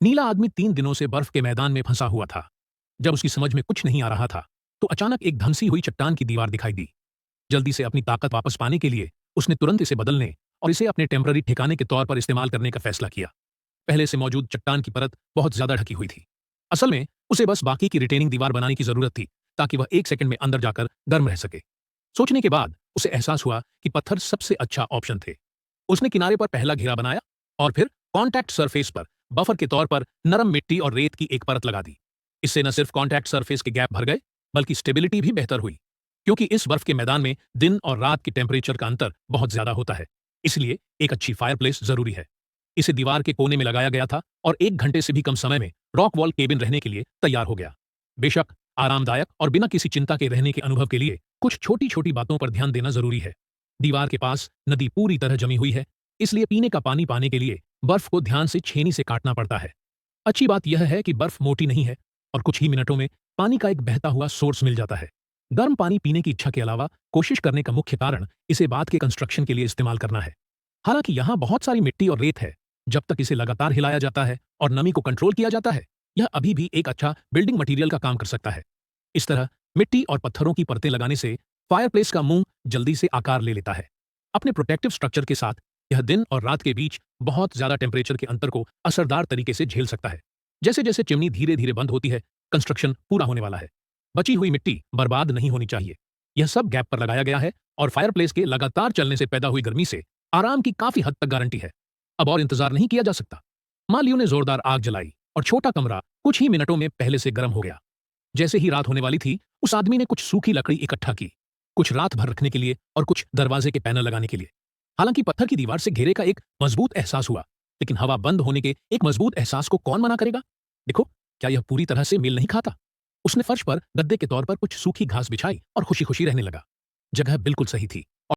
नीला आदमी 3 दिनों से बर्फ के मैदान में फंसा हुआ था। जब उसकी समझ में कुछ नहीं आ रहा था, तो अचानक एक धंसी हुई चट्टान की दीवार दिखाई दी। जल्दी से अपनी ताकत वापस पाने के लिए उसने तुरंत इसे बदलने और इसे अपने टेम्पररी ठिकाने के तौर पर इस्तेमाल करने का फैसला किया। पहले से मौजूद चट्टान की परत बहुत ज्यादा ढकी हुई थी। असल में उसे बस बाकी की रिटेनिंग दीवार बनाने की जरूरत थी, ताकि वह 1 सेकंड में अंदर जाकर गर्म रह सके। सोचने के बाद उसे एहसास हुआ कि पत्थर सबसे अच्छा ऑप्शन थे। उसने किनारे पर पहला घेरा बनाया और फिर कॉन्टैक्ट सरफेस पर बफर के तौर पर नरम मिट्टी और रेत की एक परत लगा दी। इससे न सिर्फ कॉन्टैक्ट सरफेस के गैप भर गए, बल्कि स्टेबिलिटी भी बेहतर हुई, क्योंकि इस बर्फ के मैदान में दिन और रात की टेम्परेचर का अंतर बहुत ज्यादा होता है। इसलिए एक अच्छी फायरप्लेस जरूरी है। इसे दीवार के कोने में लगाया गया था और 1 घंटे से भी कम समय में रॉक वॉल केबिन रहने के लिए तैयार हो गया। बेशक आरामदायक और बिना किसी चिंता के रहने के अनुभव के लिए कुछ छोटी छोटी बातों पर ध्यान देना जरूरी है। दीवार के पास नदी पूरी तरह जमी हुई है, इसलिए पीने का पानी पाने के लिए बर्फ को ध्यान से छेनी से काटना पड़ता है। अच्छी बात यह है कि बर्फ मोटी नहीं है और कुछ ही मिनटों में पानी का एक बहता हुआ सोर्स मिल जाता है। गर्म पानी पीने की इच्छा के अलावा कोशिश करने का मुख्य कारण इसे बाद के कंस्ट्रक्शन के लिए इस्तेमाल करना है। हालांकि यहाँ बहुत सारी मिट्टी और रेत है, जब तक इसे लगातार हिलाया जाता है और नमी को कंट्रोल किया जाता है, यह अभी भी एक अच्छा बिल्डिंग मटेरियल का काम कर सकता है। इस तरह मिट्टी और पत्थरों की परतें लगाने से फायरप्लेस का मुंह जल्दी से आकार ले लेता है। अपने प्रोटेक्टिव स्ट्रक्चर के साथ यह दिन और रात के बीच बहुत ज्यादा टेम्परेचर के अंतर को असरदार तरीके से झेल सकता है। जैसे जैसे चिमनी धीरे धीरे बंद होती है, कंस्ट्रक्शन पूरा होने वाला है। बची हुई मिट्टी बर्बाद नहीं होनी चाहिए। यह सब गैप पर लगाया गया है और फायरप्लेस के लगातार चलने से पैदा हुई गर्मी से आराम की काफी हद तक गारंटी है। अब और इंतजार नहीं किया जा सकता। मालियो ने जोरदार आग जलाई और छोटा कमरा कुछ ही मिनटों में पहले से गर्म हो गया। जैसे ही रात होने वाली थी, उस आदमी ने कुछ सूखी लकड़ी इकट्ठा की, कुछ रात भर रखने के लिए और कुछ दरवाजे के पैनल लगाने के लिए। हालांकि पत्थर की दीवार से घेरे का एक मजबूत एहसास हुआ, लेकिन हवा बंद होने के एक मजबूत एहसास को कौन मना करेगा? देखो, क्या यह पूरी तरह से मेल नहीं खाता? उसने फर्श पर गद्दे के तौर पर कुछ सूखी घास बिछाई और खुशी खुशी रहने लगा। जगह बिल्कुल सही थी।